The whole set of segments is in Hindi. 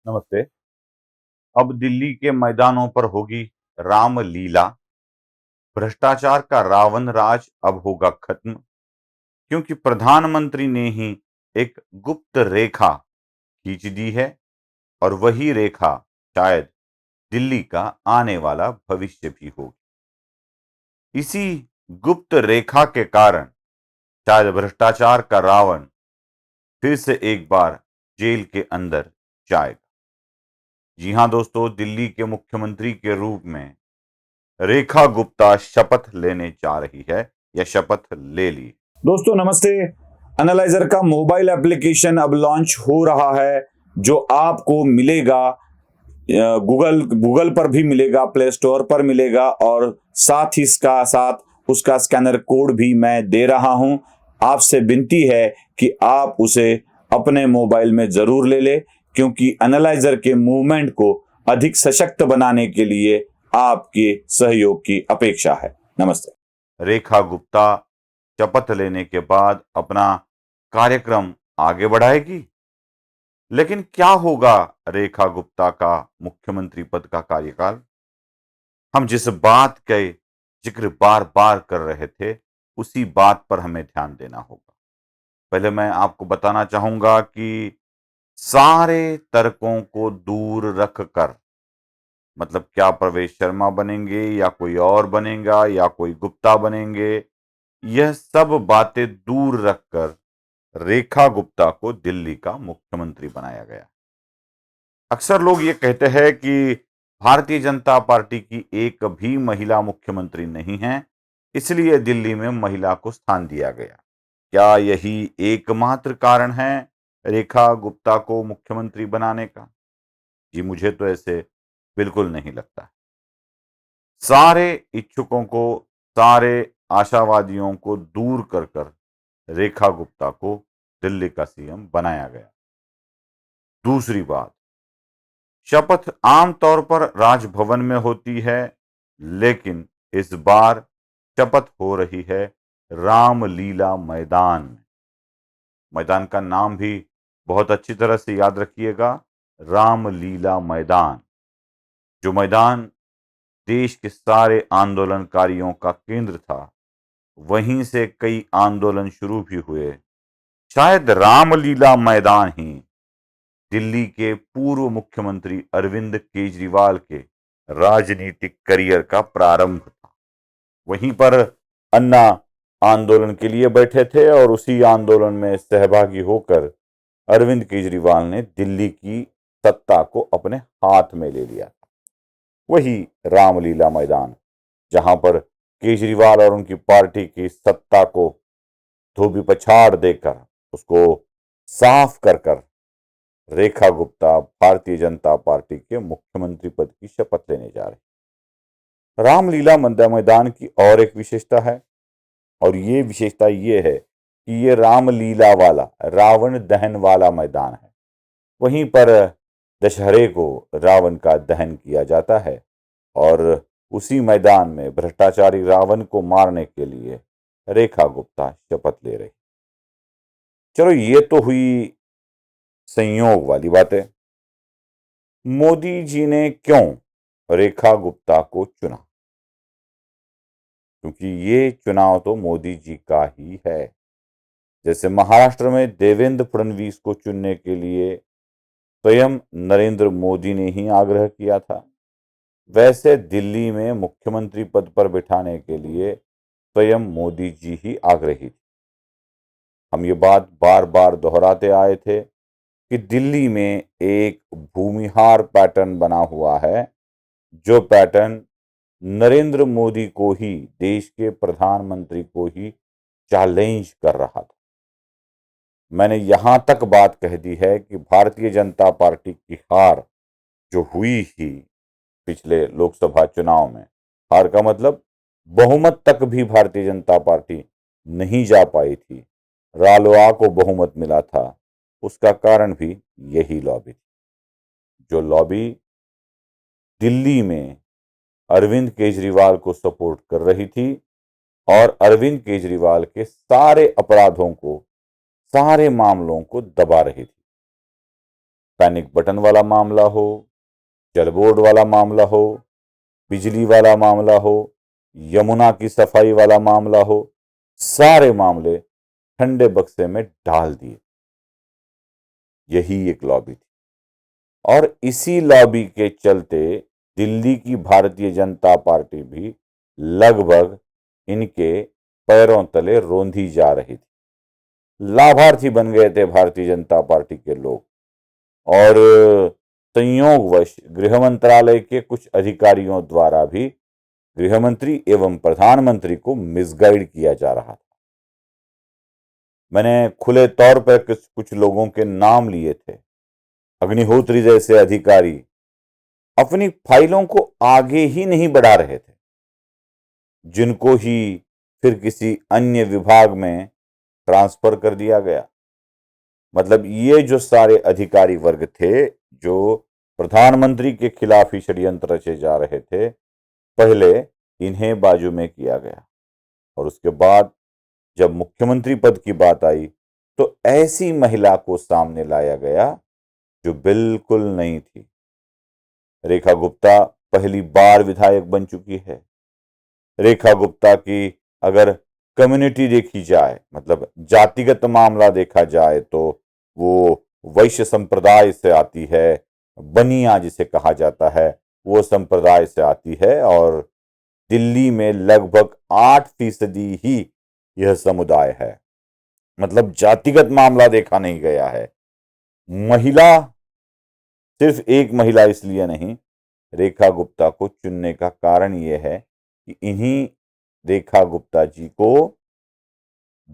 नमस्ते। अब दिल्ली के मैदानों पर होगी रामलीला। भ्रष्टाचार का रावण राज अब होगा खत्म, क्योंकि प्रधानमंत्री ने ही एक गुप्त रेखा खींच दी है और वही रेखा शायद दिल्ली का आने वाला भविष्य भी होगी। इसी गुप्त रेखा के कारण शायद भ्रष्टाचार का रावण फिर से एक बार जेल के अंदर जाएगा। जी हां दोस्तों, दिल्ली के मुख्यमंत्री के रूप में रेखा गुप्ता शपथ लेने जा रही है या शपथ ले ली। दोस्तों नमस्ते। एनालाइजर का मोबाइल एप्लीकेशन अब लॉन्च हो रहा है, जो आपको मिलेगा गूगल पर भी मिलेगा, प्ले स्टोर पर मिलेगा, और साथ ही इसका साथ उसका स्कैनर कोड भी मैं दे रहा हूं। आपसे विनती है कि आप उसे अपने मोबाइल में जरूर ले ले, क्योंकि एनालाइजर के मूवमेंट को अधिक सशक्त बनाने के लिए आपके सहयोग की अपेक्षा है। नमस्ते। रेखा गुप्ता शपथ लेने के बाद अपना कार्यक्रम आगे बढ़ाएगी, लेकिन क्या होगा रेखा गुप्ता का मुख्यमंत्री पद का कार्यकाल? हम जिस बात का जिक्र बार बार कर रहे थे, उसी बात पर हमें ध्यान देना होगा। पहले मैं आपको बताना चाहूंगा कि सारे तर्कों को दूर रखकर, मतलब क्या प्रवेश शर्मा बनेंगे या कोई और बनेगा या कोई गुप्ता बनेंगे, यह सब बातें दूर रखकर रेखा गुप्ता को दिल्ली का मुख्यमंत्री बनाया गया। अक्सर लोग ये कहते हैं कि भारतीय जनता पार्टी की एक भी महिला मुख्यमंत्री नहीं है, इसलिए दिल्ली में महिला को स्थान दिया गया। क्या यही एकमात्र कारण है रेखा गुप्ता को मुख्यमंत्री बनाने का? जी मुझे तो ऐसे बिल्कुल नहीं लगता। सारे इच्छुकों को, सारे आशावादियों को दूर कर कर रेखा गुप्ता को दिल्ली का सीएम बनाया गया। दूसरी बात, शपथ आमतौर पर राजभवन में होती है, लेकिन इस बार शपथ हो रही है रामलीला मैदान में। मैदान का नाम भी बहुत अच्छी तरह से याद रखिएगा, रामलीला मैदान। जो मैदान देश के सारे आंदोलनकारियों का केंद्र था, वहीं से कई आंदोलन शुरू भी हुए। शायद रामलीला मैदान ही दिल्ली के पूर्व मुख्यमंत्री अरविंद केजरीवाल के राजनीतिक करियर का प्रारंभ था। वहीं पर अन्ना आंदोलन के लिए बैठे थे और उसी आंदोलन में सहभागी होकर अरविंद केजरीवाल ने दिल्ली की सत्ता को अपने हाथ में ले लिया था। वही रामलीला मैदान, जहां पर केजरीवाल और उनकी पार्टी की सत्ता को धोबी पछाड़ देकर, उसको साफ कर कर रेखा गुप्ता भारतीय जनता पार्टी के मुख्यमंत्री पद की शपथ लेने जा रहे। रामलीला मैदान की और एक विशेषता है, और ये विशेषता ये है कि ये रामलीला वाला, रावण दहन वाला मैदान है। वहीं पर दशहरे को रावण का दहन किया जाता है, और उसी मैदान में भ्रष्टाचारी रावण को मारने के लिए रेखा गुप्ता शपथ ले रही। चलो ये तो हुई संयोग वाली बातें। मोदी जी ने क्यों रेखा गुप्ता को चुना? क्योंकि ये चुनाव तो मोदी जी का ही है। जैसे महाराष्ट्र में देवेंद्र फडणवीस को चुनने के लिए स्वयं नरेंद्र मोदी ने ही आग्रह किया था, वैसे दिल्ली में मुख्यमंत्री पद पर बिठाने के लिए स्वयं मोदी जी ही आग्रही थे। हम ये बात बार बार दोहराते आए थे कि दिल्ली में एक भूमिहार पैटर्न बना हुआ है, जो पैटर्न नरेंद्र मोदी को ही, देश के प्रधानमंत्री को ही चैलेंज कर रहा था। मैंने यहां तक बात कह दी है कि भारतीय जनता पार्टी की हार जो हुई ही पिछले लोकसभा चुनाव में, हार का मतलब बहुमत तक भी भारतीय जनता पार्टी नहीं जा पाई थी, रालोआ को बहुमत मिला था, उसका कारण भी यही लॉबी थी। जो लॉबी दिल्ली में अरविंद केजरीवाल को सपोर्ट कर रही थी और अरविंद केजरीवाल के सारे अपराधों को, सारे मामलों को दबा रही थी। पैनिक बटन वाला मामला हो, जल बोर्ड वाला मामला हो, बिजली वाला मामला हो, यमुना की सफाई वाला मामला हो, सारे मामले ठंडे बक्से में डाल दिए। यही एक लॉबी थी और इसी लॉबी के चलते दिल्ली की भारतीय जनता पार्टी भी लगभग इनके पैरों तले रोंधी जा रही थी। लाभार्थी बन गए थे भारतीय जनता पार्टी के लोग और संयोगवश गृह मंत्रालय के कुछ अधिकारियों द्वारा भी गृह मंत्री एवं प्रधानमंत्री को मिसगाइड किया जा रहा था। मैंने खुले तौर पर कुछ लोगों के नाम लिए थे। अग्निहोत्री जैसे अधिकारी अपनी फाइलों को आगे ही नहीं बढ़ा रहे थे, जिनको ही फिर किसी अन्य विभाग में ट्रांसफर कर दिया गया। मतलब ये जो सारे अधिकारी वर्ग थे जो प्रधानमंत्री के खिलाफ ही षड्यंत्र रचे जा रहे थे, पहले इन्हें बाजू में किया गया और उसके बाद जब मुख्यमंत्री पद की बात आई तो ऐसी महिला को सामने लाया गया जो बिल्कुल नहीं थी। रेखा गुप्ता पहली बार विधायक बन चुकी है। रेखा गुप्ता की अगर कम्युनिटी देखी जाए, मतलब जातिगत मामला देखा जाए, तो वो वैश्य संप्रदाय से आती है, बनिया जिसे कहा जाता है वो संप्रदाय से आती है और दिल्ली में लगभग 8% ही यह समुदाय है। मतलब जातिगत मामला देखा नहीं गया है। महिला, सिर्फ एक महिला इसलिए नहीं, रेखा गुप्ता को चुनने का कारण यह है कि इन्हीं रेखा गुप्ता जी को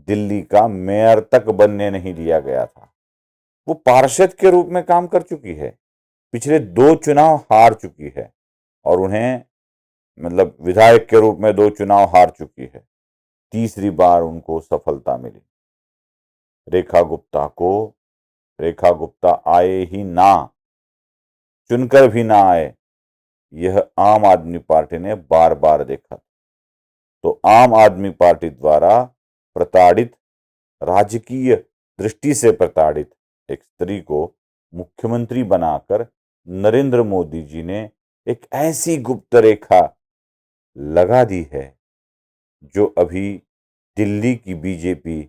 दिल्ली का मेयर तक बनने नहीं दिया गया था। वो पार्षद के रूप में काम कर चुकी है, पिछले 2 चुनाव हार चुकी है और उन्हें मतलब विधायक के रूप में 2 चुनाव हार चुकी है। तीसरी बार उनको सफलता मिली। रेखा गुप्ता आए ही ना, चुनकर भी ना आए, यह आम आदमी पार्टी ने बार बार देखा। तो आम आदमी पार्टी द्वारा प्रताड़ित, राजकीय दृष्टि से प्रताड़ित एक स्त्री को मुख्यमंत्री बनाकर नरेंद्र मोदी जी ने एक ऐसी गुप्त रेखा लगा दी है जो अभी दिल्ली की बीजेपी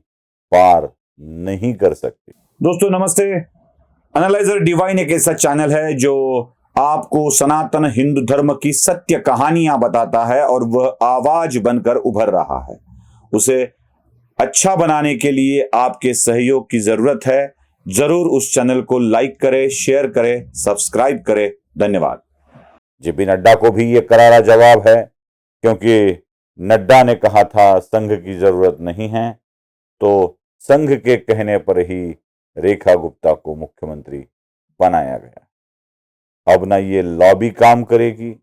पार नहीं कर सकती। दोस्तों नमस्ते। एनालाइजर डिवाइन एक ऐसा चैनल है जो आपको सनातन हिंदू धर्म की सत्य कहानियां बताता है और वह आवाज बनकर उभर रहा है। उसे अच्छा बनाने के लिए आपके सहयोग की जरूरत है। जरूर उस चैनल को लाइक करें, शेयर करें, सब्सक्राइब करें। धन्यवाद। जेपी नड्डा को भी ये करारा जवाब है, क्योंकि नड्डा ने कहा था संघ की जरूरत नहीं है, तो संघ के कहने पर ही रेखा गुप्ता को मुख्यमंत्री बनाया गया। अब ना ये लॉबी काम करेगी,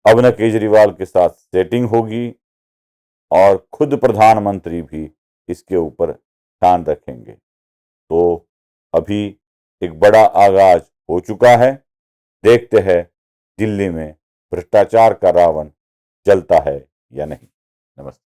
अब न केजरीवाल के साथ सेटिंग होगी और खुद प्रधानमंत्री भी इसके ऊपर ध्यान रखेंगे। तो अभी एक बड़ा आगाज हो चुका है। देखते हैं दिल्ली में भ्रष्टाचार का रावण जलता है या नहीं। नमस्ते।